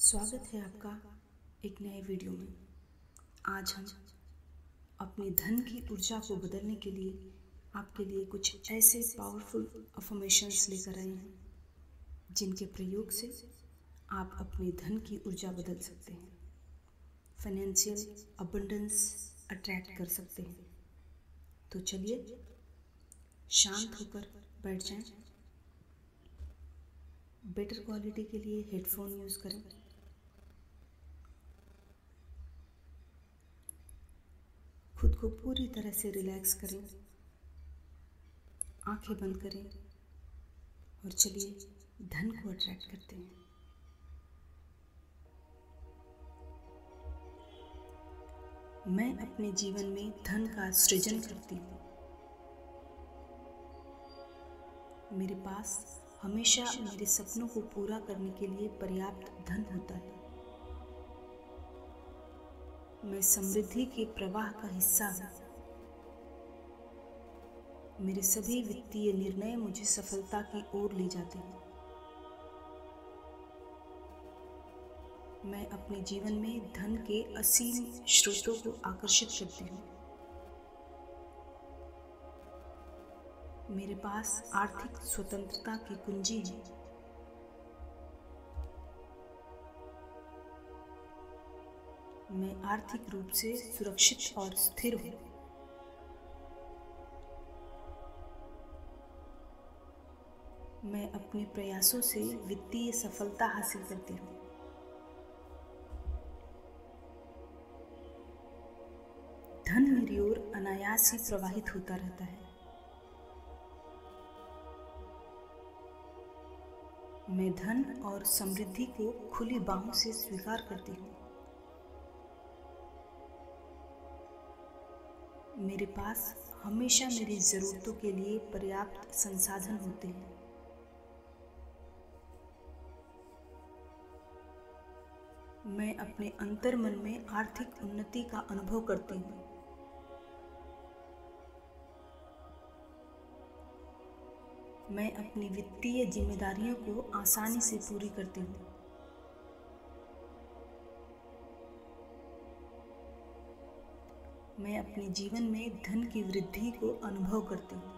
स्वागत है आपका एक नए वीडियो में। आज हम अपने धन की ऊर्जा को बदलने के लिए आपके लिए कुछ ऐसे पावरफुल अफर्मेशंस लेकर आए हैं जिनके प्रयोग से आप अपने धन की ऊर्जा बदल सकते हैं, फाइनेंशियल अबंडेंस अट्रैक्ट कर सकते हैं। तो चलिए शांत होकर बैठ जाएं। बेटर क्वालिटी के लिए हेडफोन यूज़ करें। खुद को पूरी तरह से रिलैक्स करें, आंखें बंद करें और चलिए धन को अट्रैक्ट करते हैं। मैं अपने जीवन में धन का सृजन करती हूँ। मेरे पास हमेशा मेरे सपनों को पूरा करने के लिए पर्याप्त धन होता है। मैं समृद्धि के प्रवाह का हिस्सा हूँ। मेरे सभी वित्तीय निर्णय मुझे सफलता की ओर ले जाते हैं। मैं अपने जीवन में धन के असीम स्रोतों को आकर्षित करती हूँ। मेरे पास आर्थिक स्वतंत्रता की कुंजी है। मैं आर्थिक रूप से सुरक्षित और स्थिर हूँ। मैं अपने प्रयासों से वित्तीय सफलता हासिल करती हूँ। धन मेरी ओर अनायास ही प्रवाहित होता रहता है। मैं धन और समृद्धि को खुली बाहों से स्वीकार करती हूँ। मेरे पास हमेशा मेरी ज़रूरतों के लिए पर्याप्त संसाधन होते हैं। मैं अपने अंतर्मन में आर्थिक उन्नति का अनुभव करती हूँ। मैं अपनी वित्तीय जिम्मेदारियों को आसानी से पूरी करती हूँ। मैं अपने जीवन में धन की वृद्धि को अनुभव करती हूँ।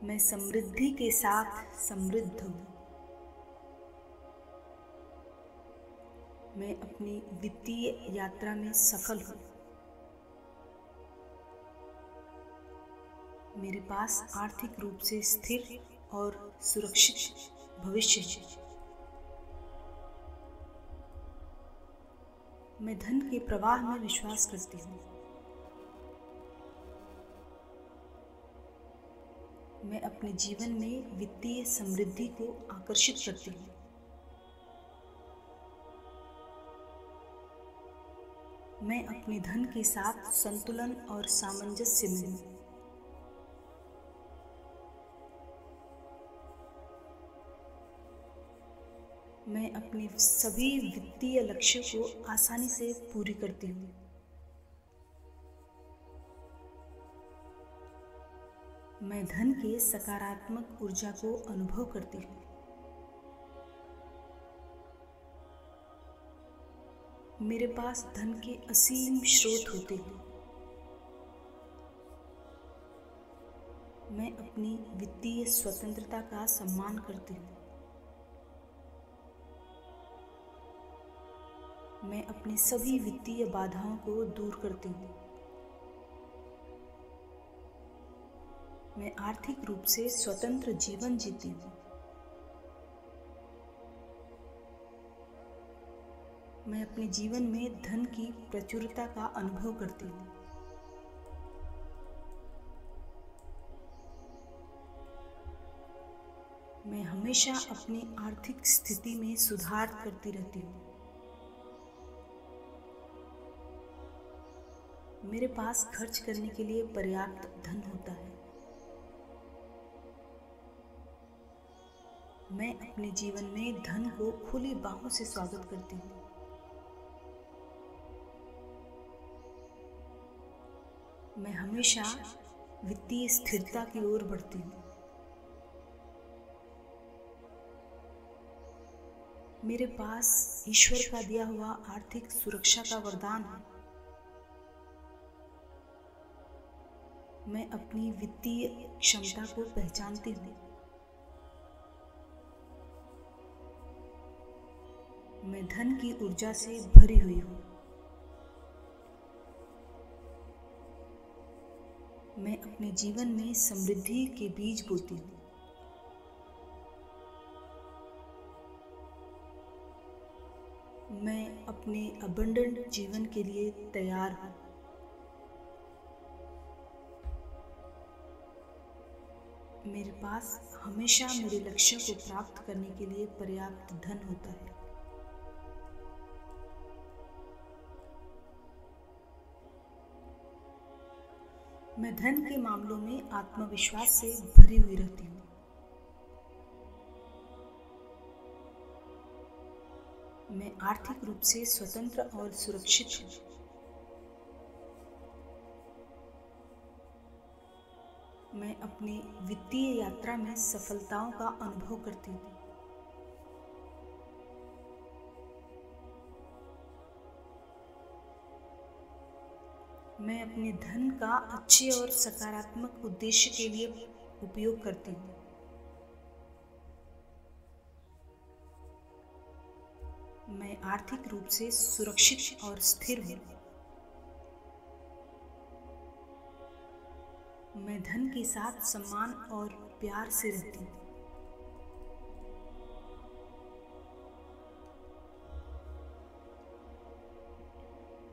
मैं समृद्धि के साथ समृद्ध हूँ। मैं अपनी वित्तीय यात्रा में सफल हूँ। मेरे पास आर्थिक रूप से स्थिर और सुरक्षित भविष्य है। मैं धन के प्रवाह में विश्वास करती हूँ। मैं अपने जीवन में वित्तीय समृद्धि को आकर्षित करती हूँ। मैं अपने धन के साथ संतुलन और सामंजस्य में हूँ। मैं अपने सभी वित्तीय लक्ष्यों को आसानी से पूरी करती हूँ। मैं धन के सकारात्मक ऊर्जा को अनुभव करती हूँ। मेरे पास धन के असीम स्रोत होते हैं। मैं अपनी वित्तीय स्वतंत्रता का सम्मान करती हूँ। मैं अपनी सभी वित्तीय बाधाओं को दूर करती हूँ। मैं आर्थिक रूप से स्वतंत्र जीवन जीती हूँ। मैं अपने जीवन में धन की प्रचुरता का अनुभव करती हूँ। मैं हमेशा अपनी आर्थिक स्थिति में सुधार करती रहती हूँ। मेरे पास खर्च करने के लिए पर्याप्त धन होता है। मैं अपने जीवन में धन को खुली बाहों से स्वागत करती हूँ। मैं हमेशा वित्तीय स्थिरता की ओर बढ़ती हूँ। मेरे पास ईश्वर का दिया हुआ आर्थिक सुरक्षा का वरदान है। मैं अपनी वित्तीय क्षमता को पहचानती हूँ। मैं धन की ऊर्जा से भरी हुई हूँ। मैं अपने जीवन में समृद्धि के बीज बोती हूँ। मैं अपने अबंडेंट जीवन के लिए तैयार हूँ। मेरे पास हमेशा मेरे लक्ष्य को प्राप्त करने के लिए पर्याप्त धन होता है। मैं धन के मामलों में आत्मविश्वास से भरी हुई रहती हूँ। मैं आर्थिक रूप से स्वतंत्र और सुरक्षित हूँ। मैं अपनी वित्तीय यात्रा में सफलताओं का अनुभव करती हूँ। मैं अपने धन का अच्छे और सकारात्मक उद्देश्य के लिए उपयोग करती हूँ। मैं आर्थिक रूप से सुरक्षित और स्थिर हूँ। मैं धन के साथ सम्मान और प्यार से रहती हूँ।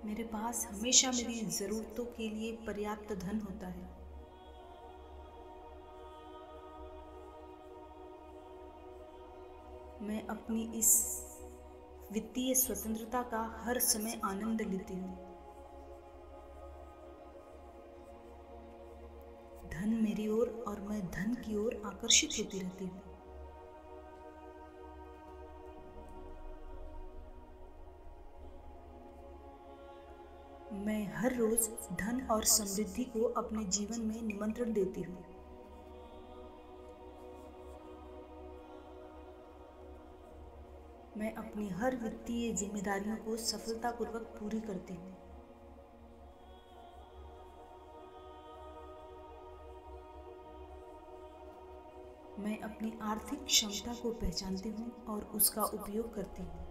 मेरे पास हमेशा मेरी ज़रूरतों के लिए पर्याप्त धन होता है। मैं अपनी इस वित्तीय स्वतंत्रता का हर समय आनंद लेती हूँ। धन मेरी ओर और मैं धन की ओर आकर्षित होती रहती हूँ। मैं हर रोज धन और समृद्धि को अपने जीवन में निमंत्रण देती हूँ। मैं अपनी हर वित्तीय जिम्मेदारियों को सफलतापूर्वक पूरी करती हूँ। मैं अपनी आर्थिक क्षमता को पहचानती हूँ और उसका उपयोग करती हूँ।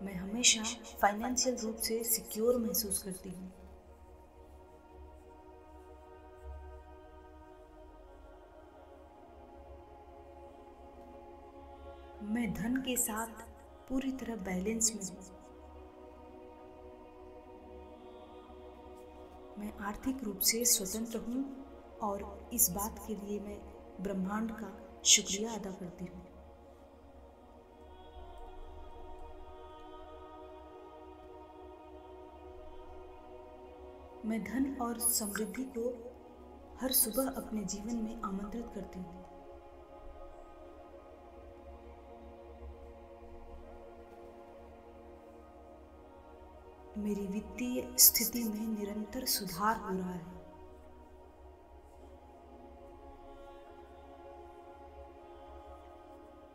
मैं हमेशा फाइनेंशियल रूप से सिक्योर महसूस करती हूँ। मैं धन के साथ पूरी तरह बैलेंस में हूँ। मैं आर्थिक रूप से स्वतंत्र हूँ और इस बात के लिए मैं ब्रह्मांड का शुक्रिया अदा करती हूँ। मैं धन और समृद्धि को हर सुबह अपने जीवन में आमंत्रित करती हूँ। मेरी वित्तीय स्थिति में निरंतर सुधार हो रहा है।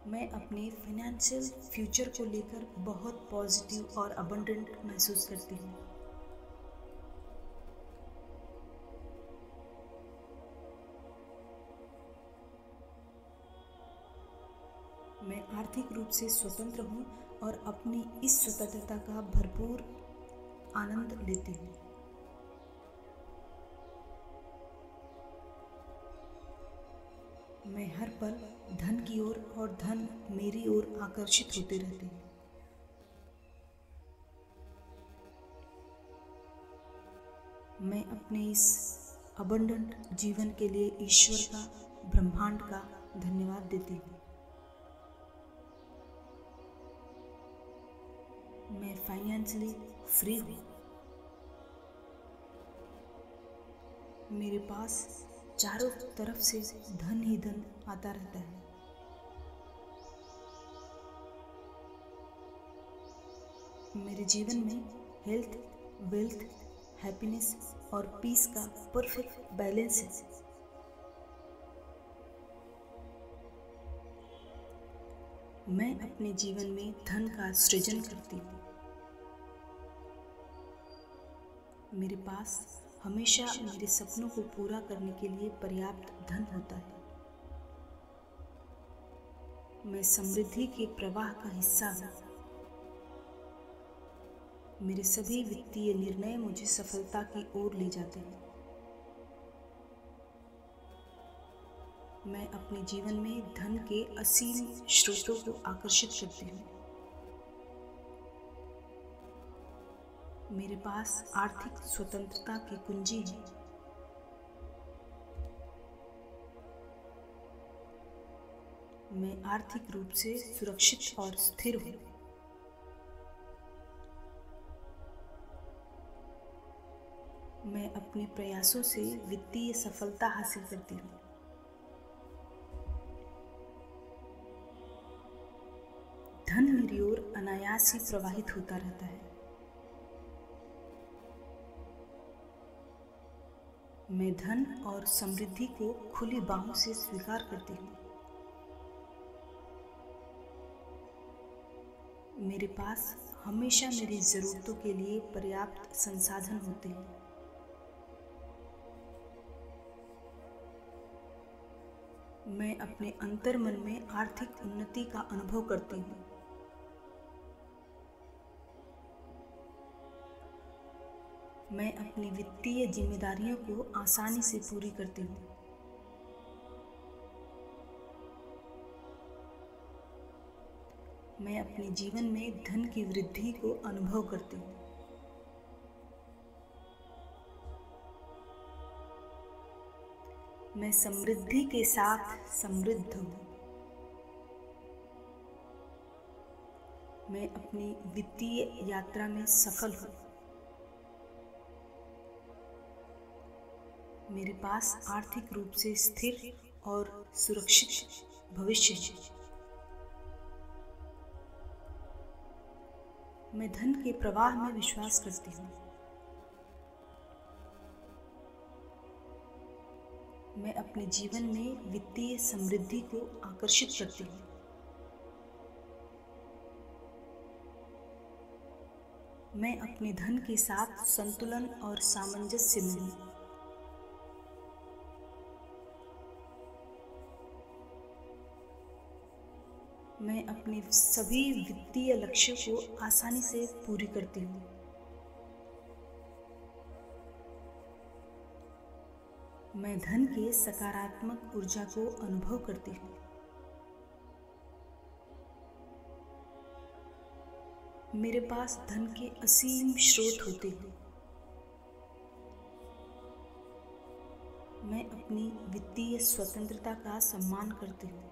मैं अपने फाइनेंशियल फ्यूचर को लेकर बहुत पॉजिटिव और अबंडेंट महसूस करती हूँ। मैं आर्थिक रूप से स्वतंत्र हूँ और अपनी इस स्वतंत्रता का भरपूर आनंद लेती हूँ। मैं हर पल धन की ओर और धन मेरी ओर आकर्षित होते रहते हैं। मैं अपने इस अबंडेंट जीवन के लिए ईश्वर का, ब्रह्मांड का धन्यवाद देती हूँ। मैं फाइनेंशियली फ्री हूँ। मेरे पास चारों तरफ से धन ही धन आता रहता है। मेरे जीवन में हेल्थ, वेल्थ, हैप्पीनेस और पीस का परफेक्ट बैलेंस है। मैं अपने जीवन में धन का सृजन करती हूँ। मेरे पास हमेशा मेरे सपनों को पूरा करने के लिए पर्याप्त धन होता है। मैं समृद्धि के प्रवाह का हिस्सा हूँ। मेरे सभी वित्तीय निर्णय मुझे सफलता की ओर ले जाते हैं। मैं अपने जीवन में धन के असीम स्रोतों को आकर्षित करती हूँ। मेरे पास आर्थिक स्वतंत्रता की कुंजी है। मैं आर्थिक रूप से सुरक्षित और स्थिर हूँ। मैं अपने प्रयासों से वित्तीय सफलता हासिल करती हूँ। धन मेरी ओर अनायास ही प्रवाहित होता रहता है। मैं धन और समृद्धि को खुली बाहों से स्वीकार करती हूँ। मेरे पास हमेशा मेरी ज़रूरतों के लिए पर्याप्त संसाधन होते हैं। मैं अपने अंतर्मन में आर्थिक उन्नति का अनुभव करती हूँ। मैं अपनी वित्तीय जिम्मेदारियों को आसानी से पूरी करती हूँ। मैं अपने जीवन में धन की वृद्धि को अनुभव करती हूँ। मैं समृद्धि के साथ समृद्ध हूँ। मैं अपनी वित्तीय यात्रा में सफल हूँ। मेरे पास आर्थिक रूप से स्थिर और सुरक्षित भविष्य है। मैं धन के प्रवाह में विश्वास करती हूँ। मैं अपने जीवन में वित्तीय समृद्धि को आकर्षित करती हूँ। मैं अपने धन के साथ संतुलन और सामंजस्य में हूँ। मैं अपने सभी वित्तीय लक्ष्यों को आसानी से पूरी करती हूँ। मैं धन के सकारात्मक ऊर्जा को अनुभव करती हूँ। मेरे पास धन के असीम स्रोत होते हैं। मैं अपनी वित्तीय स्वतंत्रता का सम्मान करती हूँ।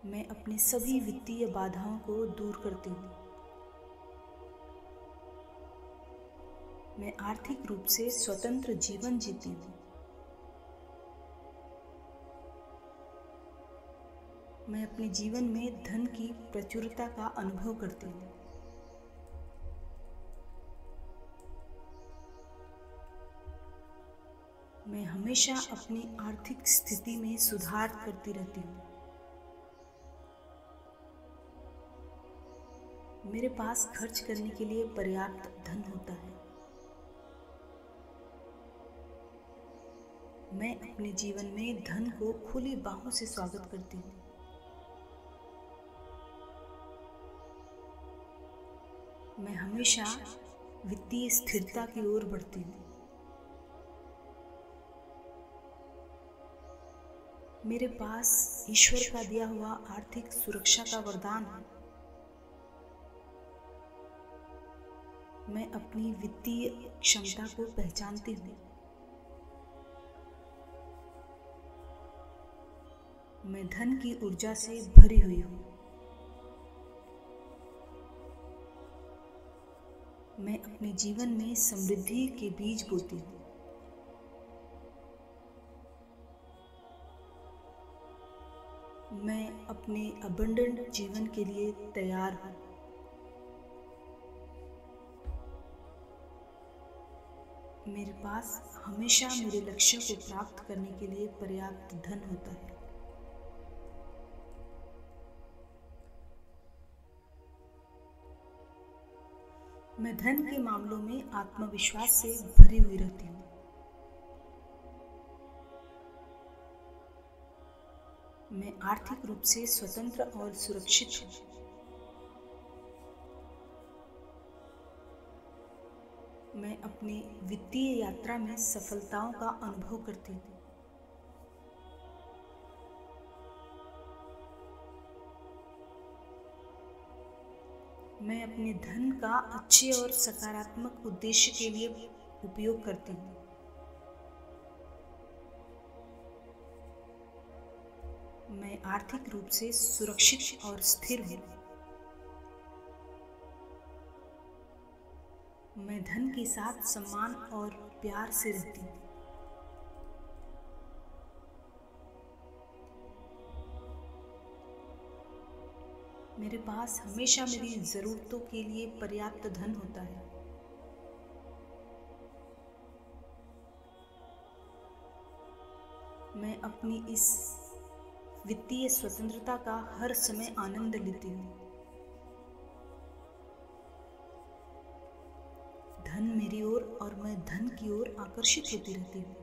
मैं अपनी सभी वित्तीय बाधाओं को दूर करती हूँ। मैं आर्थिक रूप से स्वतंत्र जीवन जीती हूँ। मैं अपने जीवन में धन की प्रचुरता का अनुभव करती हूँ। मैं हमेशा अपनी आर्थिक स्थिति में सुधार करती रहती हूँ। मेरे पास खर्च करने के लिए पर्याप्त धन होता है। मैं अपने जीवन में धन को खुली बाहों से स्वागत करती हूँ। मैं हमेशा वित्तीय स्थिरता की ओर बढ़ती हूँ। मेरे पास ईश्वर का दिया हुआ आर्थिक सुरक्षा का वरदान है। मैं अपनी वित्तीय क्षमता को पहचानती हूँ। मैं धन की ऊर्जा से भरी हुई हूँ। मैं अपने जीवन में समृद्धि के बीज बोती हूँ। मैं अपने अबंडेंट जीवन के लिए तैयार हूँ। मेरे पास हमेशा मेरे लक्ष्यों को प्राप्त करने के लिए पर्याप्त धन होता है। मैं धन के मामलों में आत्मविश्वास से भरी हुई रहती हूँ। मैं आर्थिक रूप से स्वतंत्र और सुरक्षित हूँ। मैं अपनी वित्तीय यात्रा में सफलताओं का अनुभव करती हूँ। मैं अपने धन का अच्छे और सकारात्मक उद्देश्य के लिए उपयोग करती हूँ। मैं आर्थिक रूप से सुरक्षित और स्थिर हूँ। मैं धन के साथ सम्मान और प्यार से रहती हूँ। मेरे पास हमेशा मेरी ज़रूरतों के लिए पर्याप्त धन होता है। मैं अपनी इस वित्तीय स्वतंत्रता का हर समय आनंद लेती हूँ। धन मेरी ओर और मैं धन की ओर आकर्षित होती रहती हूँ।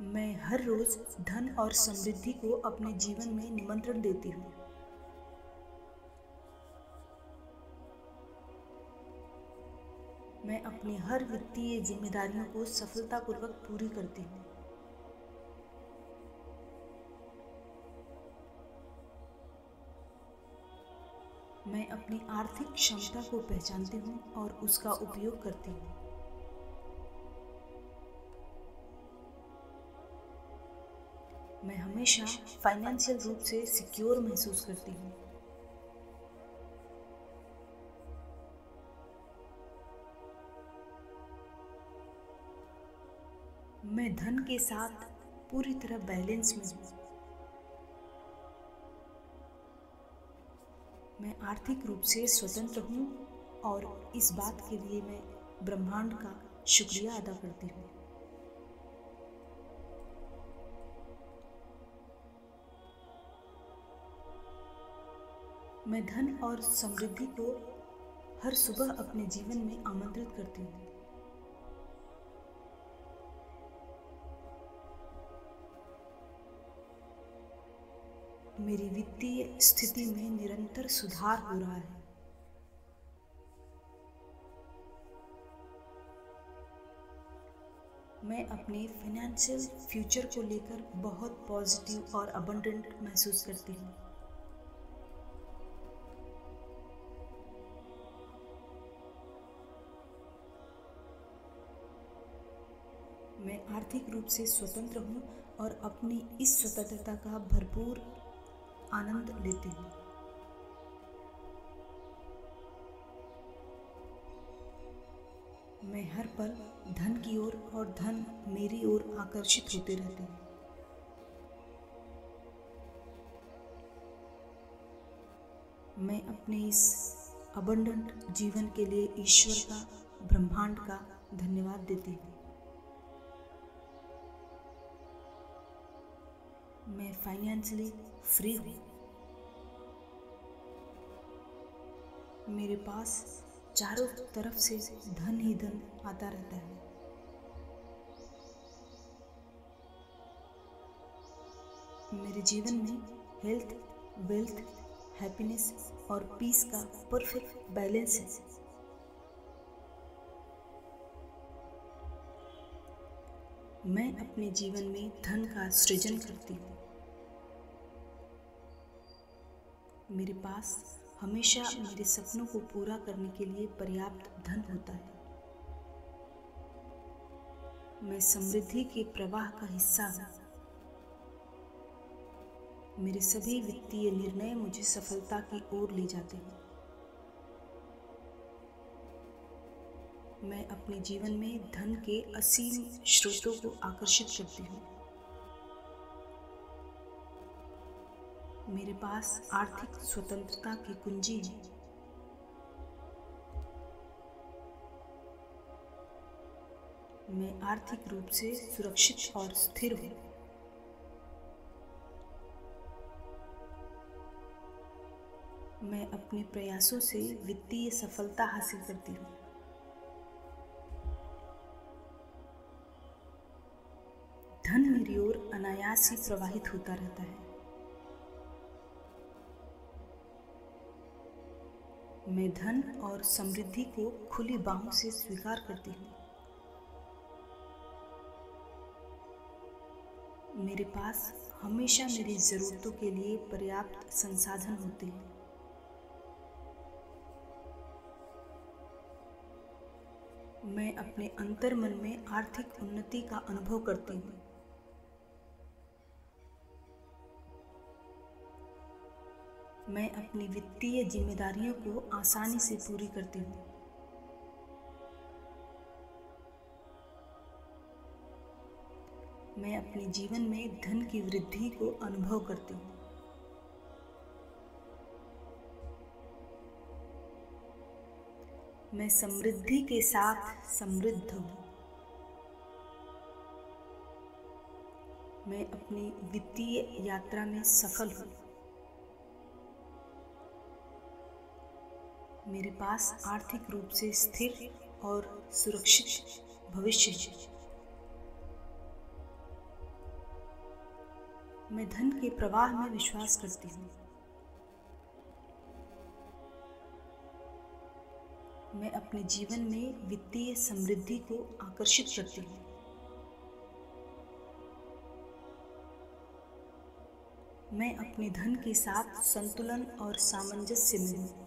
मैं हर रोज धन और समृद्धि को अपने जीवन में निमंत्रण देती हूँ। मैं अपनी हर वित्तीय जिम्मेदारियों को सफलतापूर्वक पूरी करती हूँ। मैं अपनी आर्थिक क्षमता को पहचानती हूँ और उसका उपयोग करती हूँ। मैं हमेशा फाइनेंशियल रूप से सिक्योर महसूस करती हूँ। मैं धन के साथ पूरी तरह बैलेंस में हूँ। मैं आर्थिक रूप से स्वतंत्र हूँ और इस बात के लिए मैं ब्रह्मांड का शुक्रिया अदा करती हूँ। मैं धन और समृद्धि को हर सुबह अपने जीवन में आमंत्रित करती हूँ। मेरी वित्तीय स्थिति में निरंतर सुधार हो रहा है। मैं अपने फाइनेंशियल फ्यूचर को लेकर बहुत पॉजिटिव और अबंडेंट महसूस करती हूँ। मैं आर्थिक रूप से स्वतंत्र हूँ और अपनी इस स्वतंत्रता का भरपूर आनंद लेती हूँ। मैं हर पल धन की ओर और धन मेरी ओर आकर्षित होते रहते हैं। मैं अपने इस अबंडेंट जीवन के लिए ईश्वर का, ब्रह्मांड का धन्यवाद देती हूँ। मैं फाइनेंशियली फ्री हूँ। मेरे पास चारों तरफ से धन ही धन आता रहता है। मेरे जीवन में हेल्थ, वेल्थ, हैप्पीनेस और पीस का परफेक्ट बैलेंस है। मैं अपने जीवन में धन का सृजन करती हूँ। मेरे पास हमेशा मेरे सपनों को पूरा करने के लिए पर्याप्त धन होता है। मैं समृद्धि के प्रवाह का हिस्सा हूँ। मेरे सभी वित्तीय निर्णय मुझे सफलता की ओर ले जाते हैं। मैं अपने जीवन में धन के असीम स्रोतों को आकर्षित करती हूँ। मेरे पास आर्थिक स्वतंत्रता की कुंजी है। मैं आर्थिक रूप से सुरक्षित और स्थिर हूँ। मैं अपने प्रयासों से वित्तीय सफलता हासिल करती हूँ। धन मेरी ओर अनायास ही प्रवाहित होता रहता है। मैं धन और समृद्धि को खुली बाहों से स्वीकार करती हूँ। मेरे पास हमेशा मेरी ज़रूरतों के लिए पर्याप्त संसाधन होते हैं। मैं अपने अंतर्मन में आर्थिक उन्नति का अनुभव करती हूँ। मैं अपनी वित्तीय जिम्मेदारियों को आसानी से पूरी करती हूँ। मैं अपने जीवन में धन की वृद्धि को अनुभव करती हूँ। मैं समृद्धि के साथ समृद्ध हूँ। मैं अपनी वित्तीय यात्रा में सफल हूँ। मेरे पास आर्थिक रूप से स्थिर और सुरक्षित भविष्य है। मैं धन के प्रवाह में विश्वास करती हूँ। मैं अपने जीवन में वित्तीय समृद्धि को आकर्षित करती हूँ। मैं अपने धन के साथ संतुलन और सामंजस्य में हूँ।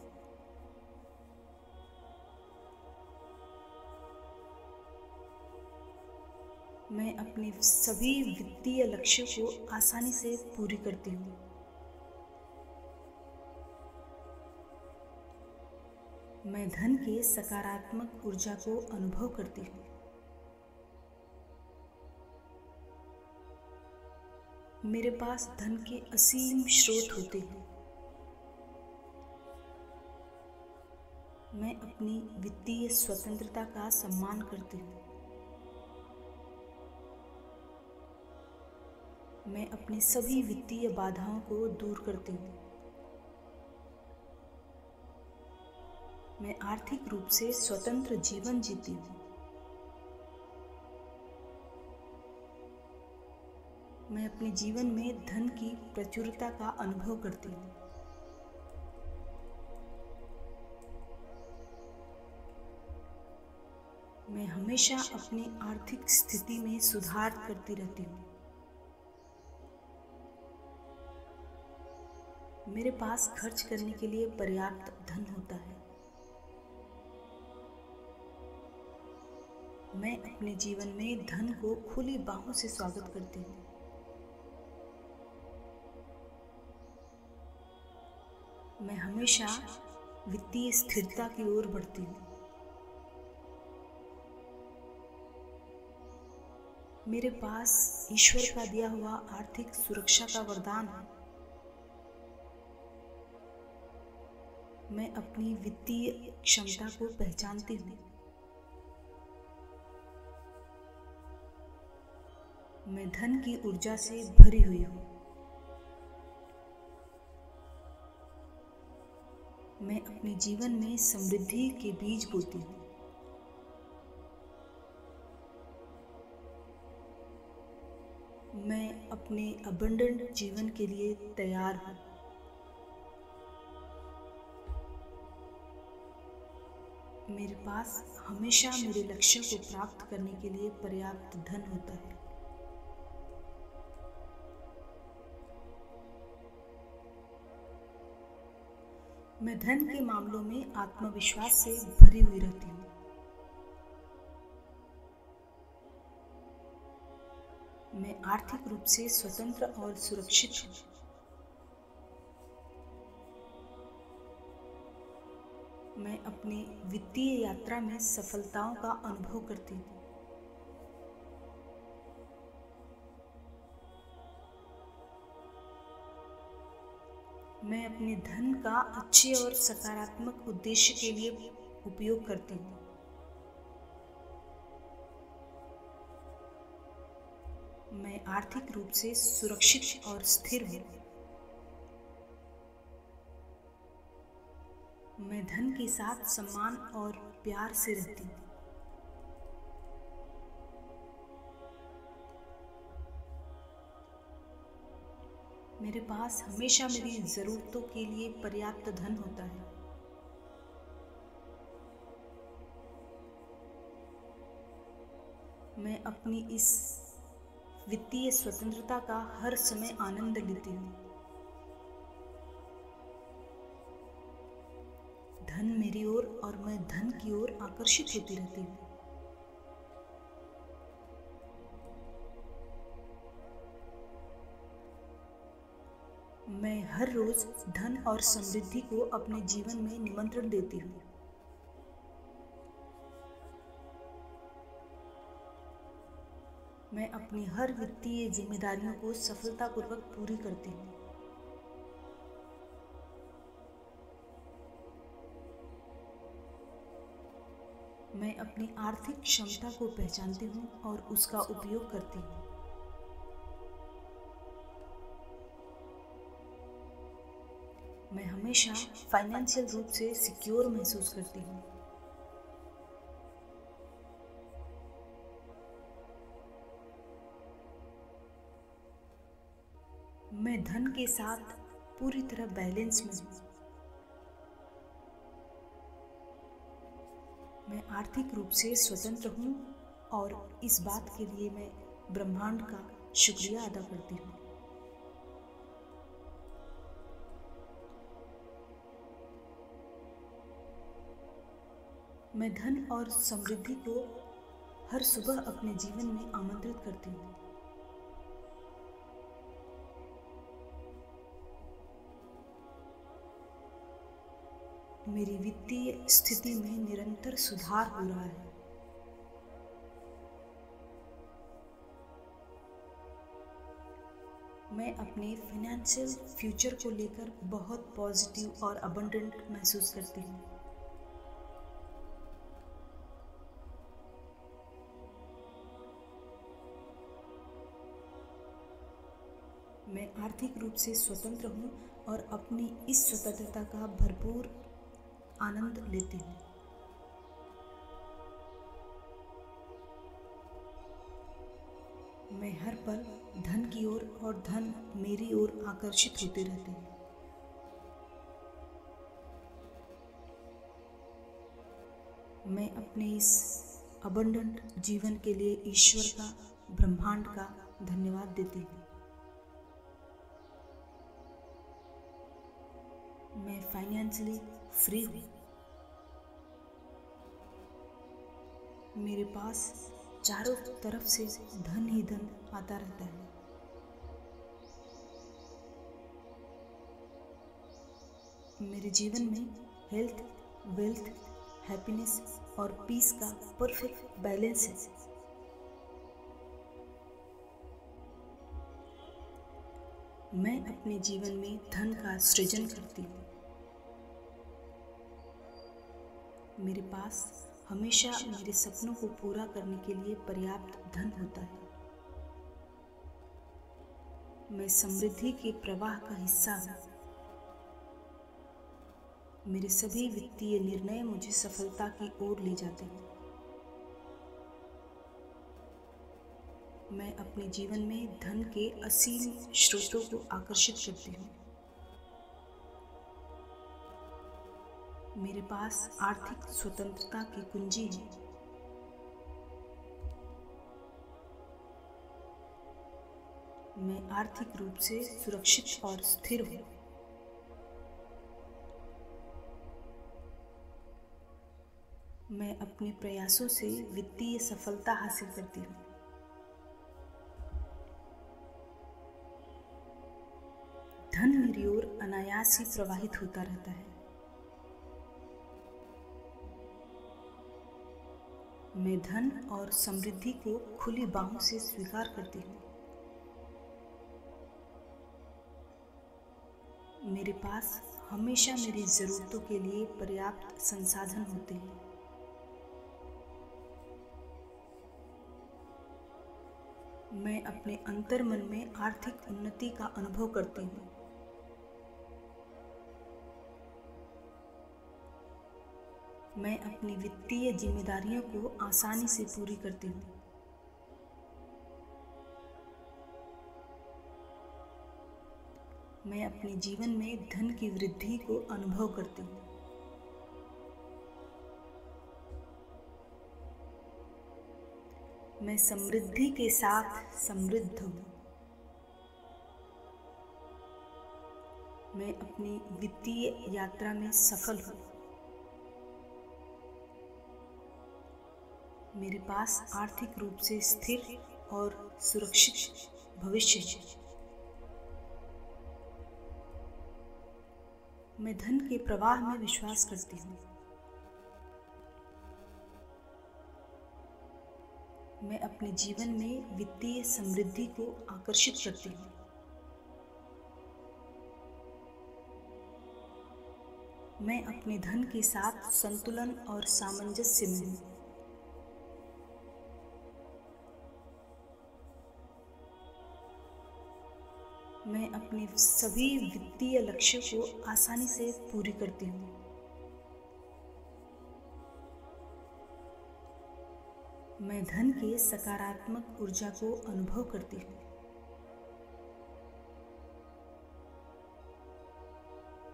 मैं अपने सभी वित्तीय लक्ष्यों को आसानी से पूरी करती हूँ। मैं धन के सकारात्मक ऊर्जा को अनुभव करती हूँ। मेरे पास धन के असीम स्रोत होते हैं। मैं अपनी वित्तीय स्वतंत्रता का सम्मान करती हूँ। मैं अपनी सभी वित्तीय बाधाओं को दूर करती हूँ। मैं आर्थिक रूप से स्वतंत्र जीवन जीती हूँ। मैं अपने जीवन में धन की प्रचुरता का अनुभव करती हूँ। मैं हमेशा अपनी आर्थिक स्थिति में सुधार करती रहती हूँ। मेरे पास खर्च करने के लिए पर्याप्त धन होता है। मैं अपने जीवन में धन को खुली बाहों से स्वागत करती हूँ। मैं हमेशा वित्तीय स्थिरता की ओर बढ़ती हूँ। मेरे पास ईश्वर का दिया हुआ आर्थिक सुरक्षा का वरदान है। मैं अपनी वित्तीय क्षमता को पहचानती हूँ। मैं धन की ऊर्जा से भरी हुई हूँ। मैं अपने जीवन में समृद्धि के बीज बोती हूँ। मैं अपने अबंडेंट जीवन के लिए तैयार हूँ। मेरे पास हमेशा मेरे लक्ष्यों को प्राप्त करने के लिए पर्याप्त धन होता है। मैं धन के मामलों में आत्मविश्वास से भरी हुई रहती हूँ। मैं आर्थिक रूप से स्वतंत्र और सुरक्षित हूँ। मैं अपनी वित्तीय यात्रा में सफलताओं का अनुभव करती हूँ। मैं अपने धन का अच्छे और सकारात्मक उद्देश्य के लिए उपयोग करती हूँ। मैं आर्थिक रूप से सुरक्षित और स्थिर हूँ। मैं अपनी वित्तीय यात्रा में सफलताओं का अनुभव करती हूँ। मैं अपने धन का अच्छे और सकारात्मक उद्देश्य के लिए उपयोग करती हूँ। मैं आर्थिक रूप से सुरक्षित और स्थिर हूँ। मैं आर्थिक रूप से सुरक्षित और स्थिर हूँ। मैं धन के साथ सम्मान और प्यार से रहती हूँ। मेरे पास हमेशा मेरी ज़रूरतों के लिए पर्याप्त धन होता है। मैं अपनी इस वित्तीय स्वतंत्रता का हर समय आनंद लेती हूँ। धन मेरी ओर और मैं धन की ओर आकर्षित होती रहती हूँ। मैं हर रोज धन और समृद्धि को अपने जीवन में निमंत्रण देती हूँ। मैं अपनी हर वित्तीय जिम्मेदारियों को सफलतापूर्वक पूरी करती हूँ। मैं अपनी आर्थिक क्षमता को पहचानती हूँ और उसका उपयोग करती हूँ। मैं हमेशा फाइनेंशियल रूप से सिक्योर महसूस करती हूँ। मैं धन के साथ पूरी तरह बैलेंस में हूँ। मैं आर्थिक रूप से स्वतंत्र हूँ और इस बात के लिए मैं ब्रह्मांड का शुक्रिया अदा करती हूँ। मैं धन और समृद्धि को हर सुबह अपने जीवन में आमंत्रित करती हूँ। मेरी वित्तीय स्थिति में निरंतर सुधार हो रहा है। मैं अपने फाइनेंशियल फ्यूचर को लेकर बहुत पॉजिटिव और अबंडेंट महसूस करती हूँ। मैं आर्थिक रूप से स्वतंत्र हूँ और अपनी इस स्वतंत्रता का भरपूर आनंद लेती हूँ। मैं हर पल धन की ओर और धन मेरी ओर आकर्षित होते रहते हैं। मैं अपने इस अबंडेंट जीवन के लिए ईश्वर का, ब्रह्मांड का धन्यवाद देती हूँ। मैं फाइनेंशियली फ्री हूँ। मेरे पास चारों तरफ से धन ही धन आता रहता है। मेरे जीवन में हेल्थ, वेल्थ, हैप्पीनेस और पीस का परफेक्ट बैलेंस है। मैं अपने जीवन में धन का सृजन करती हूँ। मेरे पास हमेशा मेरे सपनों को पूरा करने के लिए पर्याप्त धन होता है। मैं समृद्धि के प्रवाह का हिस्सा हूँ। मेरे सभी वित्तीय निर्णय मुझे सफलता की ओर ले जाते हैं। मैं अपने जीवन में धन के असीम स्रोतों को आकर्षित करती हूँ। मेरे पास आर्थिक स्वतंत्रता की कुंजी है। मैं आर्थिक रूप से सुरक्षित और स्थिर हूँ। मैं अपने प्रयासों से वित्तीय सफलता हासिल करती हूँ। धन मेरी ओर अनायास ही प्रवाहित होता रहता है। मैं धन और समृद्धि को खुली बाहों से स्वीकार करती हूँ। मेरे पास हमेशा मेरी ज़रूरतों के लिए पर्याप्त संसाधन होते हैं। मैं अपने अंतर्मन में आर्थिक उन्नति का अनुभव करती हूँ। मैं अपनी वित्तीय जिम्मेदारियों को आसानी से पूरी करती हूँ। मैं अपने जीवन में धन की वृद्धि को अनुभव करती हूँ। मैं समृद्धि के साथ समृद्ध हूँ। मैं अपनी वित्तीय यात्रा में सफल हूँ। मेरे पास आर्थिक रूप से स्थिर और सुरक्षित भविष्य है। मैं धन के प्रवाह में विश्वास करती हूँ। मैं अपने जीवन में वित्तीय समृद्धि को आकर्षित करती हूँ। मैं अपने धन के साथ संतुलन और सामंजस्य में हूँ। मैं अपने सभी वित्तीय लक्ष्यों को आसानी से पूरी करती हूँ। मैं धन के सकारात्मक ऊर्जा को अनुभव करती हूँ।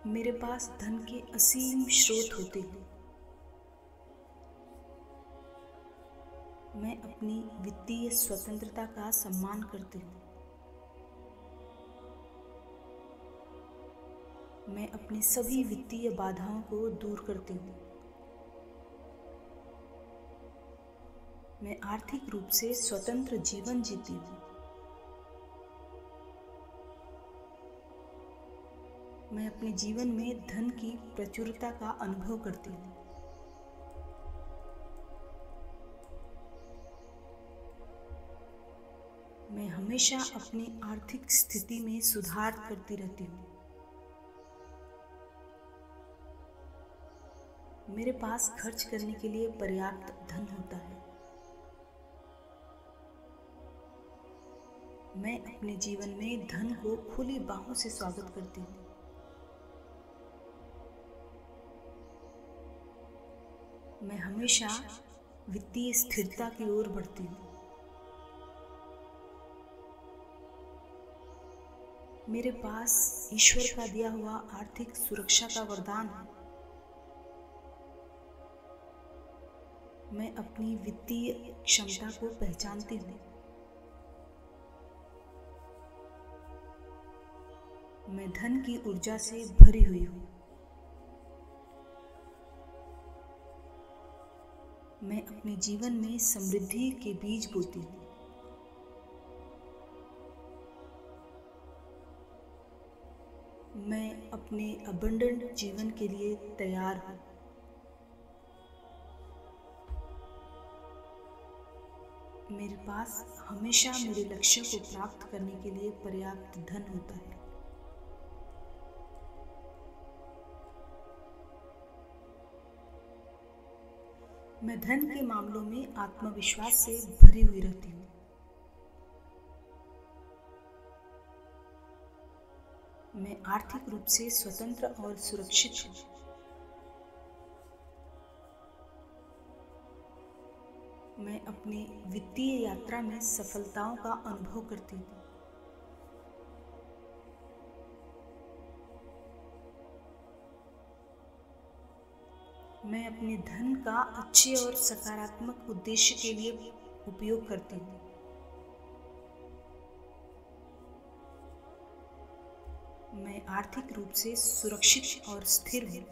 मेरे पास धन के असीम स्रोत होते हैं। मैं अपनी वित्तीय स्वतंत्रता का सम्मान करती हूँ। मैं अपनी सभी वित्तीय बाधाओं को दूर करती हूँ। मैं आर्थिक रूप से स्वतंत्र जीवन जीती हूँ। मैं अपने जीवन में धन की प्रचुरता का अनुभव करती हूँ। मैं हमेशा अपनी आर्थिक स्थिति में सुधार करती रहती हूँ। मेरे पास खर्च करने के लिए पर्याप्त धन होता है। मैं अपने जीवन में धन को खुली बाहों से स्वागत करती हूँ। मैं हमेशा वित्तीय स्थिरता की ओर बढ़ती हूँ। मेरे पास ईश्वर का दिया हुआ आर्थिक सुरक्षा का वरदान है। मैं अपनी वित्तीय क्षमता को पहचानती हूँ। मैं धन की ऊर्जा से भरी हुई हूँ। मैं अपने जीवन में समृद्धि के बीज बोती हूँ। मैं अपने अबंडेंट जीवन के लिए तैयार हूँ। मेरे पास हमेशा मेरे लक्ष्यों को प्राप्त करने के लिए पर्याप्त धन होता है। मैं धन के मामलों में आत्मविश्वास से भरी हुई रहती हूँ। मैं आर्थिक रूप से स्वतंत्र और सुरक्षित हूँ। मैं अपनी वित्तीय यात्रा में सफलताओं का अनुभव करती हूँ। मैं अपने धन का अच्छे और सकारात्मक उद्देश्य के लिए उपयोग करती हूँ। मैं आर्थिक रूप से सुरक्षित और स्थिर हूँ।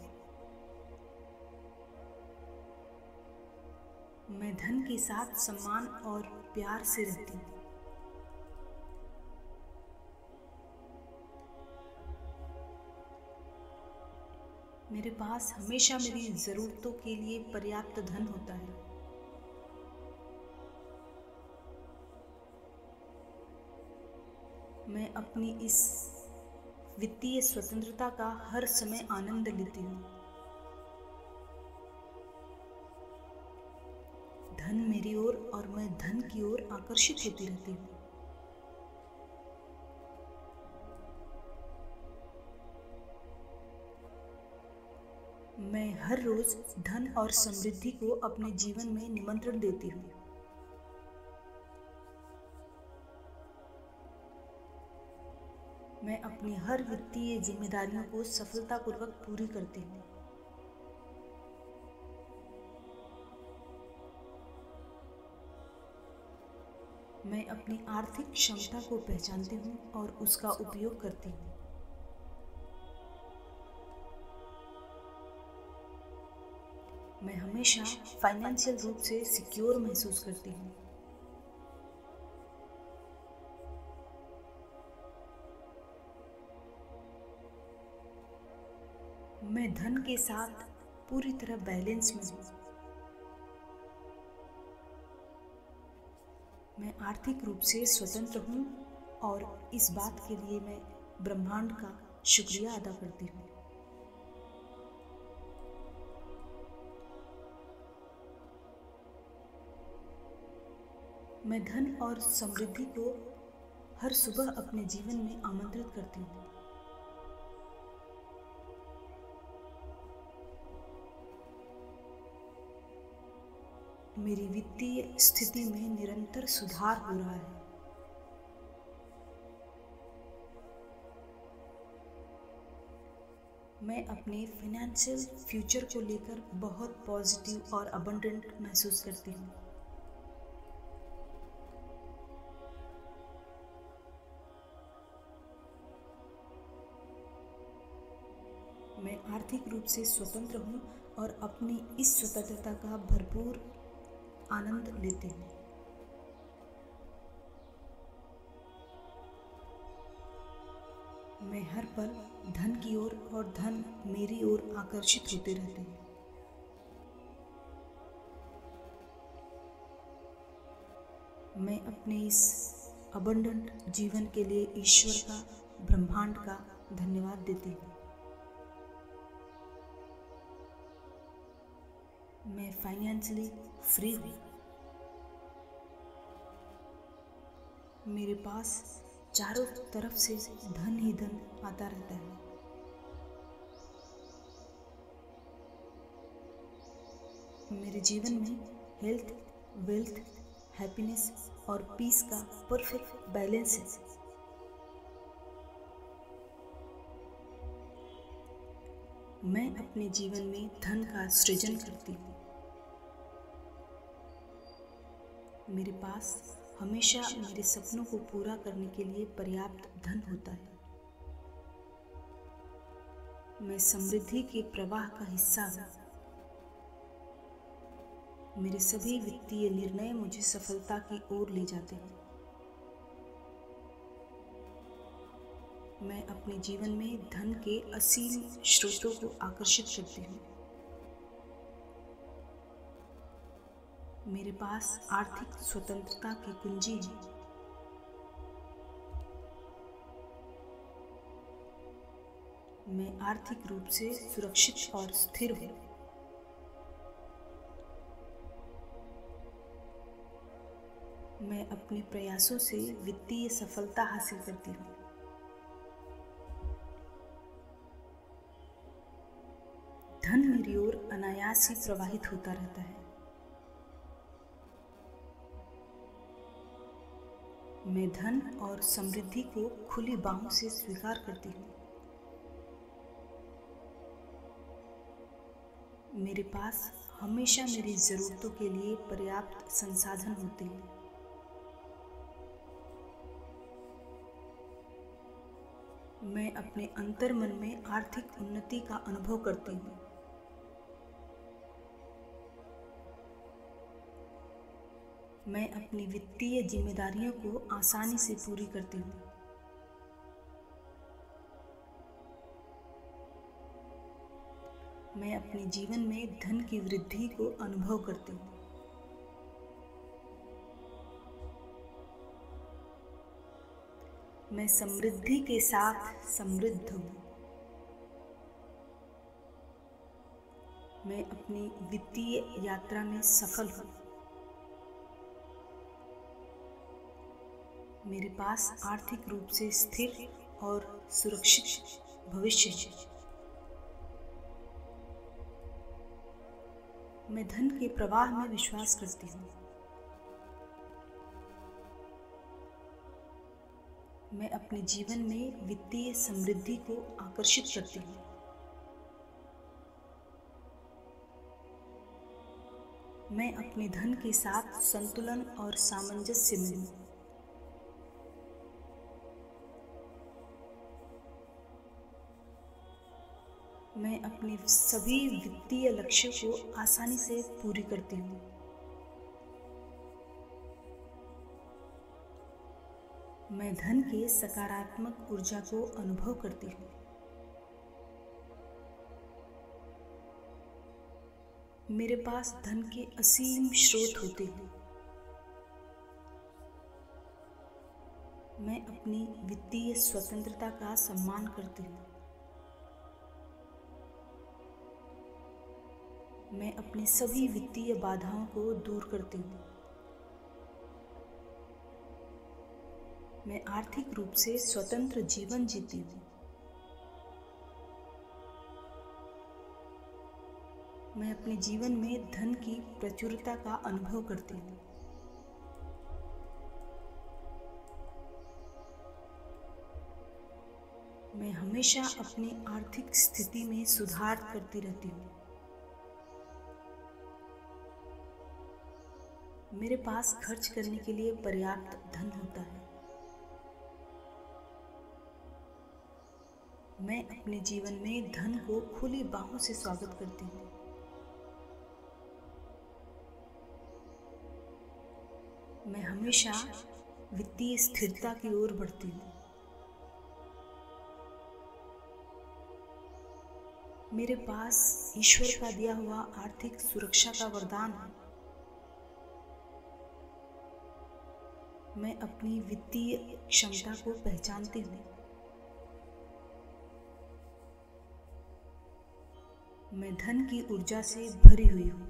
मैं धन के साथ सम्मान और प्यार से रहती हूँ। मेरे पास हमेशा मेरी ज़रूरतों के लिए पर्याप्त धन होता है। मैं अपनी इस वित्तीय स्वतंत्रता का हर समय आनंद लेती हूँ। धन मेरी ओर और मैं धन की ओर आकर्षित होती रहती हूँ। मैं हर रोज धन और समृद्धि को अपने जीवन में निमंत्रण देती हूँ। मैं अपनी हर वित्तीय जिम्मेदारियों को सफलतापूर्वक पूरी करती हूँ। मैं अपनी आर्थिक क्षमता को पहचानती हूँ और उसका उपयोग करती हूँ। मैं हमेशा फाइनेंशियल रूप से सिक्योर महसूस करती हूँ। मैं धन के साथ पूरी तरह बैलेंस में हूँ। मैं आर्थिक रूप से स्वतंत्र हूँ और इस बात के लिए मैं ब्रह्मांड का शुक्रिया अदा करती हूँ। मैं धन और समृद्धि को हर सुबह अपने जीवन में आमंत्रित करती हूँ। मेरी वित्तीय स्थिति में निरंतर सुधार हो रहा है। मैं अपने फाइनेंशियल फ्यूचर को लेकर बहुत पॉजिटिव और अबंडेंट महसूस करती हूँ। मैं आर्थिक रूप से स्वतंत्र हूँ और अपनी इस स्वतंत्रता का भरपूर आनंद लेती हूँ। मैं हर पल धन की ओर और धन मेरी ओर आकर्षित होते रहते हैं। मैं अपने इस अबंडेंट जीवन के लिए ईश्वर का, ब्रह्मांड का धन्यवाद देती हूँ। मैं फाइनेंशियली फ्री हूँ। मेरे पास चारों तरफ से धन ही धन आता रहता है। मेरे जीवन में हेल्थ, वेल्थ, हैप्पीनेस और पीस का परफेक्ट बैलेंस है। मैं अपने जीवन में धन का सृजन करती हूँ। मेरे पास हमेशा मेरे सपनों को पूरा करने के लिए पर्याप्त धन होता है। मैं समृद्धि के प्रवाह का हिस्सा हूँ। मेरे सभी वित्तीय निर्णय मुझे सफलता की ओर ले जाते हैं। मैं अपने जीवन में धन के असीम स्रोतों को आकर्षित करती हूँ। मेरे पास आर्थिक स्वतंत्रता की कुंजी है। मैं आर्थिक रूप से सुरक्षित और स्थिर हूँ। मैं अपने प्रयासों से वित्तीय सफलता हासिल करती हूँ। धन मेरी ओर अनायास ही प्रवाहित होता रहता है। मैं धन और समृद्धि को खुली बाहों से स्वीकार करती हूँ। मेरे पास हमेशा मेरी ज़रूरतों के लिए पर्याप्त संसाधन होते हैं। मैं अपने अंतर्मन में आर्थिक उन्नति का अनुभव करती हूँ। मैं अपनी वित्तीय जिम्मेदारियों को आसानी से पूरी करती हूँ। मैं अपने जीवन में धन की वृद्धि को अनुभव करती हूँ। मैं समृद्धि के साथ समृद्ध हूँ। मैं अपनी वित्तीय यात्रा में सफल हूँ। मेरे पास आर्थिक रूप से स्थिर और सुरक्षित भविष्य है। मैं धन के प्रवाह में विश्वास करती हूँ। मैं अपने जीवन में वित्तीय समृद्धि को आकर्षित करती हूँ। मैं अपने धन के साथ संतुलन और सामंजस्य में हूँ। मैं अपने सभी वित्तीय लक्ष्यों को आसानी से पूरी करती हूँ। मैं धन के सकारात्मक ऊर्जा को अनुभव करती हूँ। मेरे पास धन के असीम स्रोत होते हैं। मैं अपनी वित्तीय स्वतंत्रता का सम्मान करती हूँ। मैं अपनी सभी वित्तीय बाधाओं को दूर करती हूँ। मैं आर्थिक रूप से स्वतंत्र जीवन जीती हूँ। मैं अपने जीवन में धन की प्रचुरता का अनुभव करती हूँ। मैं हमेशा अपनी आर्थिक स्थिति में सुधार करती रहती हूँ। मेरे पास खर्च करने के लिए पर्याप्त धन होता है। मैं अपने जीवन में धन को खुली बाहों से स्वागत करती हूँ। मैं हमेशा वित्तीय स्थिरता की ओर बढ़ती हूँ। मेरे पास ईश्वर का दिया हुआ आर्थिक सुरक्षा का वरदान है। मैं अपनी वित्तीय क्षमता को पहचानती हूँ। मैं धन की ऊर्जा से भरी हुई हूँ।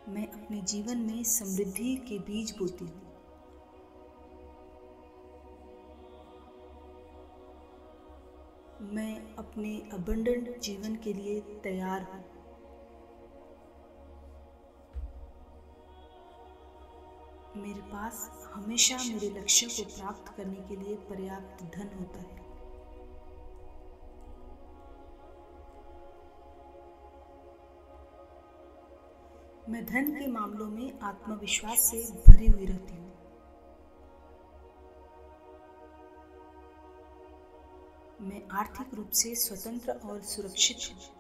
मैं अपने जीवन में समृद्धि के बीज बोती हूँ। मैं अपने अबंडेंट जीवन के लिए तैयार हूँ। मेरे पास हमेशा मेरे लक्ष्यों को प्राप्त करने के लिए पर्याप्त धन होता है। मैं धन के मामलों में आत्मविश्वास से भरी हुई रहती हूँ। मैं आर्थिक रूप से स्वतंत्र और सुरक्षित हूँ।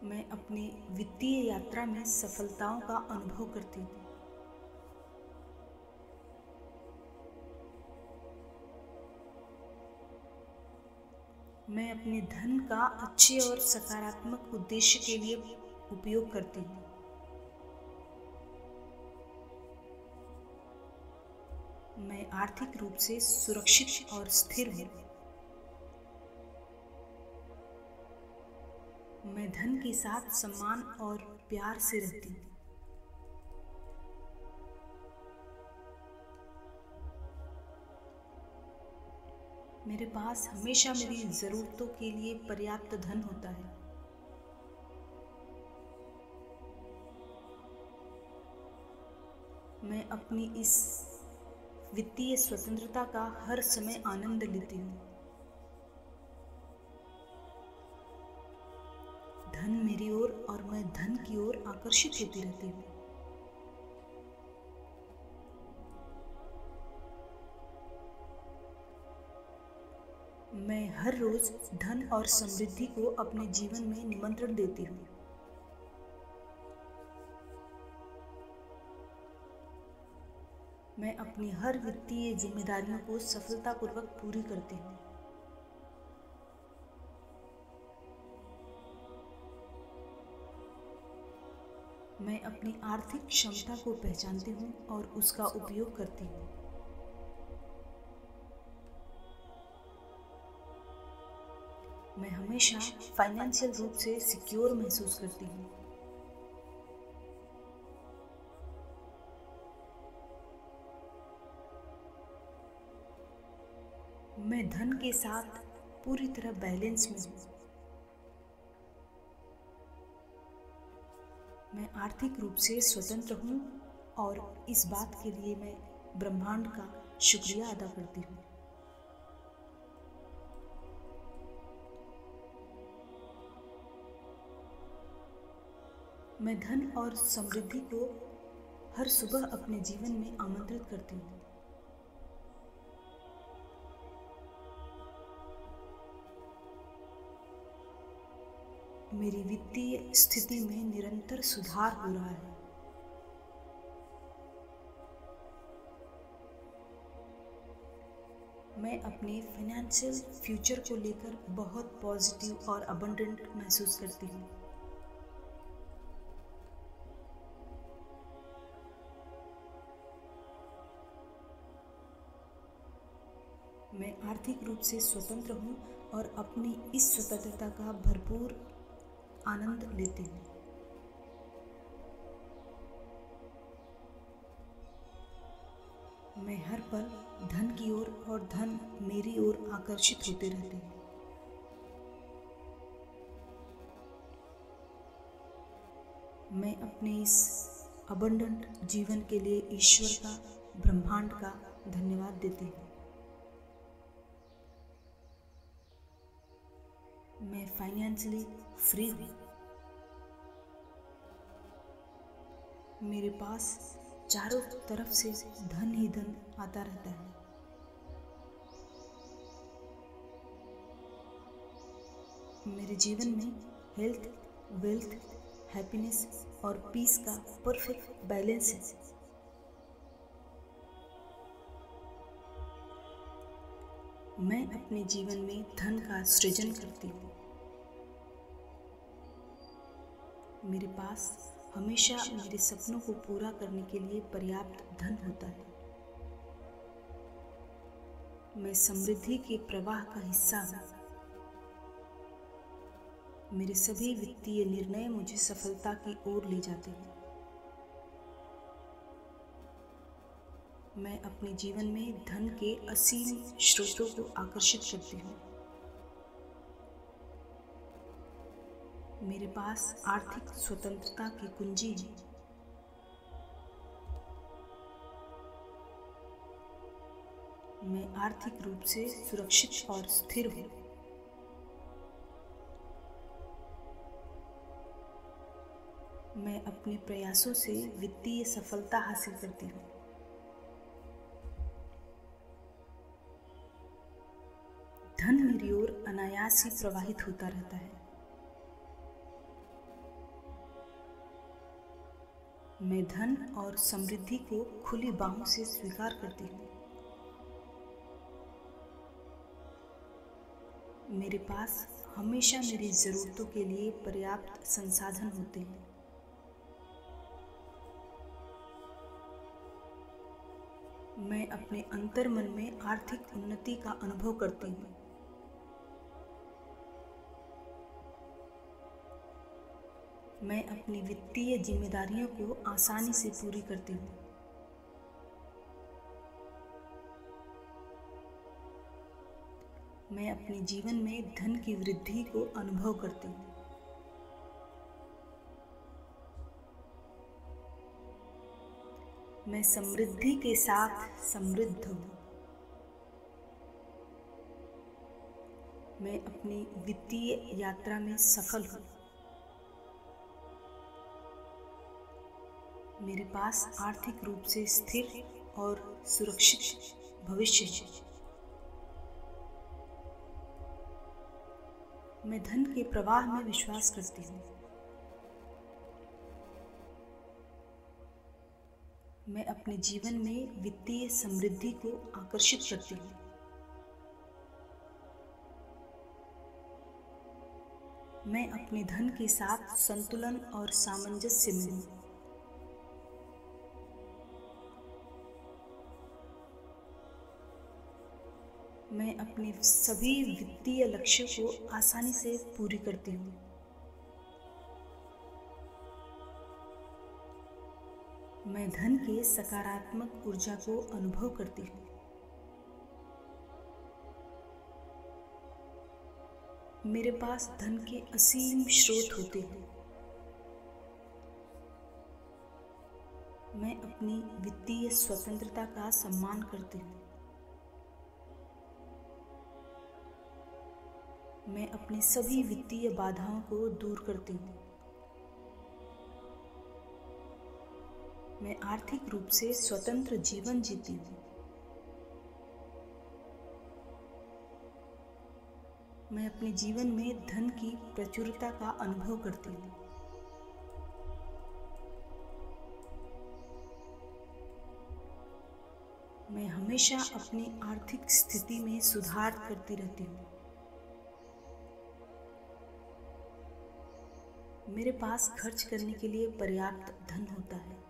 मैं अपनी वित्तीय यात्रा में सफलताओं का अनुभव करती हूँ। मैं अपने धन का अच्छे और सकारात्मक उद्देश्य के लिए उपयोग करती हूँ। मैं आर्थिक रूप से सुरक्षित और स्थिर हूँ। मैं धन के साथ सम्मान और प्यार से रहती हूँ। मेरे पास हमेशा मेरी ज़रूरतों के लिए पर्याप्त धन होता है। मैं अपनी इस वित्तीय स्वतंत्रता का हर समय आनंद लेती हूँ। धन मेरी ओर और मैं धन की ओर आकर्षित होती रहती हूँ। मैं हर रोज धन और समृद्धि को अपने जीवन में निमंत्रण देती हूँ। मैं अपनी हर वित्तीय जिम्मेदारियों को सफलतापूर्वक पूरी करती हूँ। मैं अपनी आर्थिक क्षमता को पहचानती हूँ और उसका उपयोग करती हूँ। मैं हमेशा फाइनेंशियल रूप से सिक्योर महसूस करती हूँ। मैं धन के साथ पूरी तरह बैलेंस में हूँ। मैं आर्थिक रूप से स्वतंत्र हूँ और इस बात के लिए मैं ब्रह्मांड का शुक्रिया अदा करती हूँ। मैं धन और समृद्धि को हर सुबह अपने जीवन में आमंत्रित करती हूँ। मेरी वित्तीय स्थिति में निरंतर सुधार हो रहा है। मैं अपने फाइनेंशियल फ्यूचर को लेकर बहुत पॉजिटिव और अबंडेंट महसूस करती हूँ। मैं आर्थिक रूप से स्वतंत्र हूँ और अपनी इस स्वतंत्रता का भरपूर आनंद लेती हूँ। मैं हर पल धन की ओर और धन मेरी ओर आकर्षित होते रहते हैं। मैं अपने इस अबंडेंट जीवन के लिए ईश्वर का, ब्रह्मांड का धन्यवाद देती हूँ। मैं फाइनेंशियली फ्री हूँ। मेरे पास चारों तरफ से धन ही धन आता रहता है। मेरे जीवन में हेल्थ, वेल्थ, हैप्पीनेस और पीस का परफेक्ट बैलेंस है। मैं अपने जीवन में धन का सृजन करती हूँ। मेरे पास हमेशा मेरे सपनों को पूरा करने के लिए पर्याप्त धन होता है। मैं समृद्धि के प्रवाह का हिस्सा हूँ। मेरे सभी वित्तीय निर्णय मुझे सफलता की ओर ले जाते हैं। मैं अपने जीवन में धन के असीम स्रोतों को आकर्षित करती हूँ। मेरे पास आर्थिक स्वतंत्रता की कुंजी है। मैं आर्थिक रूप से सुरक्षित और स्थिर हूँ। मैं अपने प्रयासों से वित्तीय सफलता हासिल करती हूँ। धन मेरी ओर अनायास ही प्रवाहित होता रहता है। मैं धन और समृद्धि को खुली बाहों से स्वीकार करती हूँ। मेरे पास हमेशा मेरी ज़रूरतों के लिए पर्याप्त संसाधन होते हैं। मैं अपने अंतर्मन में आर्थिक उन्नति का अनुभव करती हूँ। मैं अपनी वित्तीय जिम्मेदारियों को आसानी से पूरी करती हूँ। मैं अपने जीवन में धन की वृद्धि को अनुभव करती हूँ। मैं समृद्धि के साथ समृद्ध हूँ। मैं अपनी वित्तीय यात्रा में सफल हूँ। मेरे पास आर्थिक रूप से स्थिर और सुरक्षित भविष्य है। मैं धन के प्रवाह में विश्वास करती हूँ। मैं अपने जीवन में वित्तीय समृद्धि को आकर्षित करती हूँ। मैं अपने धन के साथ संतुलन और सामंजस्य में हूँ। मैं अपने सभी वित्तीय लक्ष्यों को आसानी से पूरी करती हूँ। मैं धन के सकारात्मक ऊर्जा को अनुभव करती हूँ। मेरे पास धन के असीम स्रोत होते हैं। मैं अपनी वित्तीय स्वतंत्रता का सम्मान करती हूँ। मैं अपनी सभी वित्तीय बाधाओं को दूर करती हूँ। मैं आर्थिक रूप से स्वतंत्र जीवन जीती हूँ। मैं अपने जीवन में धन की प्रचुरता का अनुभव करती हूँ। मैं हमेशा अपनी आर्थिक स्थिति में सुधार करती रहती हूँ। मेरे पास खर्च करने के लिए पर्याप्त धन होता है।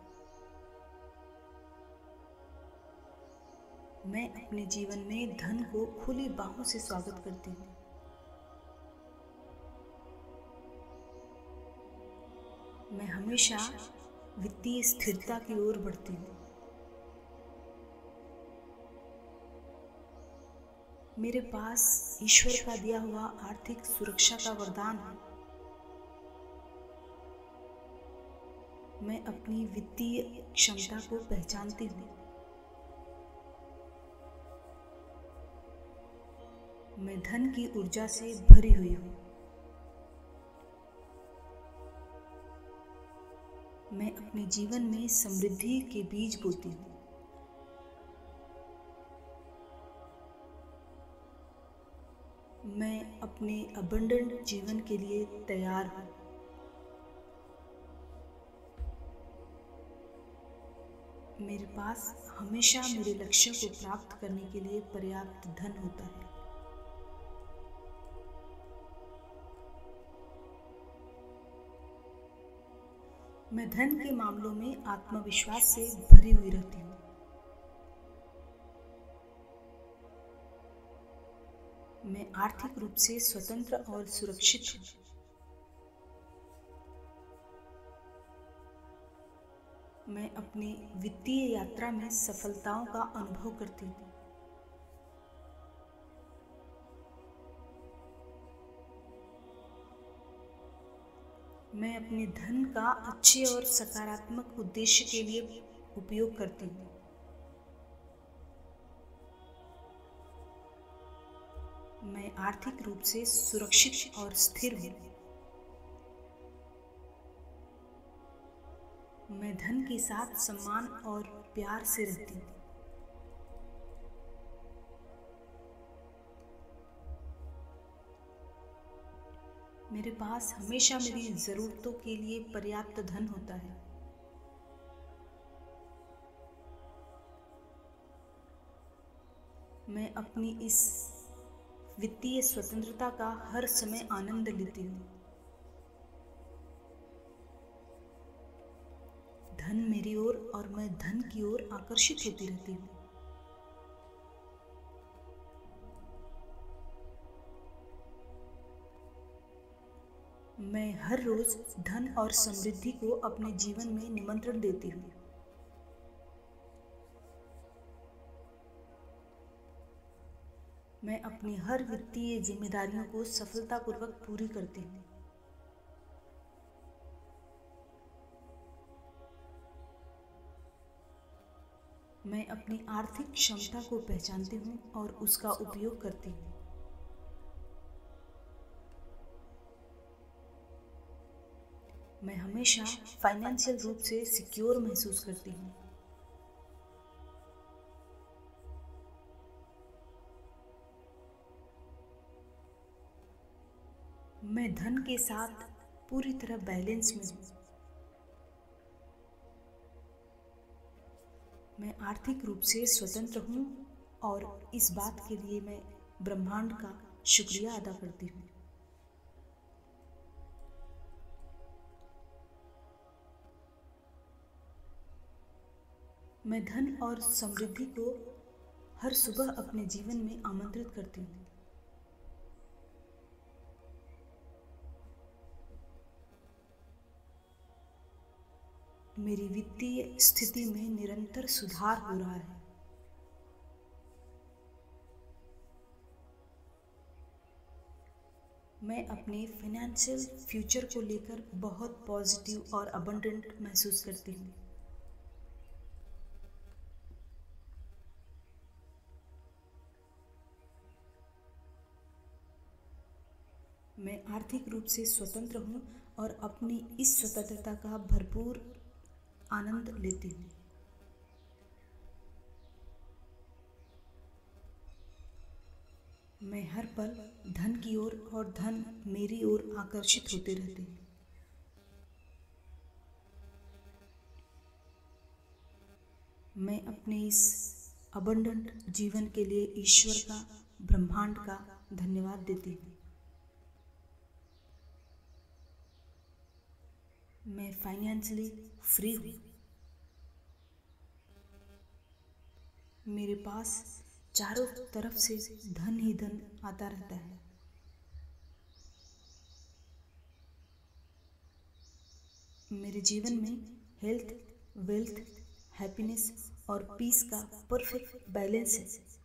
मैं अपने जीवन में धन को खुली बाहों से स्वागत करती हूँ। मैं हमेशा वित्तीय स्थिरता की ओर बढ़ती हूँ। मेरे पास ईश्वर का दिया हुआ आर्थिक सुरक्षा का वरदान है। मैं अपनी वित्तीय क्षमता को पहचानती हूँ। मैं धन की ऊर्जा से भरी हुई हूँ। मैं अपने जीवन में समृद्धि के बीज बोती हूँ। मैं अपने अबंडेंट जीवन के लिए तैयार हूँ। मेरे पास हमेशा मेरे लक्ष्यों को प्राप्त करने के लिए पर्याप्त धन होता है। मैं धन के मामलों में आत्मविश्वास से भरी हुई रहती हूँ। मैं आर्थिक रूप से स्वतंत्र और सुरक्षित हूँ। मैं अपनी वित्तीय यात्रा में सफलताओं का अनुभव करती हूँ। मैं अपने धन का अच्छे और सकारात्मक उद्देश्य के लिए उपयोग करती हूँ। मैं आर्थिक रूप से सुरक्षित और स्थिर हूँ। मैं धन के साथ सम्मान और प्यार से रहती हूँ। मेरे पास हमेशा मेरी ज़रूरतों के लिए पर्याप्त धन होता है। मैं अपनी इस वित्तीय स्वतंत्रता का हर समय आनंद लेती हूँ। धन मेरी ओर और मैं धन की ओर आकर्षित होती रहती हूँ। मैं हर रोज धन और समृद्धि को अपने जीवन में निमंत्रण देती हूँ। मैं अपनी हर वित्तीय जिम्मेदारियों को सफलतापूर्वक पूरी करती हूँ। मैं अपनी आर्थिक क्षमता को पहचानती हूँ और उसका उपयोग करती हूँ। मैं हमेशा फाइनेंशियल रूप से सिक्योर महसूस करती हूँ। मैं धन के साथ पूरी तरह बैलेंस में हूँ। मैं आर्थिक रूप से स्वतंत्र हूँ और इस बात के लिए मैं ब्रह्मांड का शुक्रिया अदा करती हूँ। मैं धन और समृद्धि को हर सुबह अपने जीवन में आमंत्रित करती हूँ। मेरी वित्तीय स्थिति में निरंतर सुधार हो रहा है। मैं अपने फाइनेंशियल फ्यूचर को लेकर बहुत पॉजिटिव और अबंडेंट महसूस करती हूँ। मैं आर्थिक रूप से स्वतंत्र हूँ और अपनी इस स्वतंत्रता का भरपूर आनंद लेती हूँ। मैं हर पल धन की ओर और धन मेरी ओर आकर्षित होते रहते हैं। मैं अपने इस अबंडेंट जीवन के लिए ईश्वर का, ब्रह्मांड का धन्यवाद देती हूँ। मैं फाइनेंशियली फ्री हूँ। मेरे पास चारों तरफ से धन ही धन आता रहता है। मेरे जीवन में हेल्थ, वेल्थ, हैप्पीनेस और पीस का परफेक्ट बैलेंस है।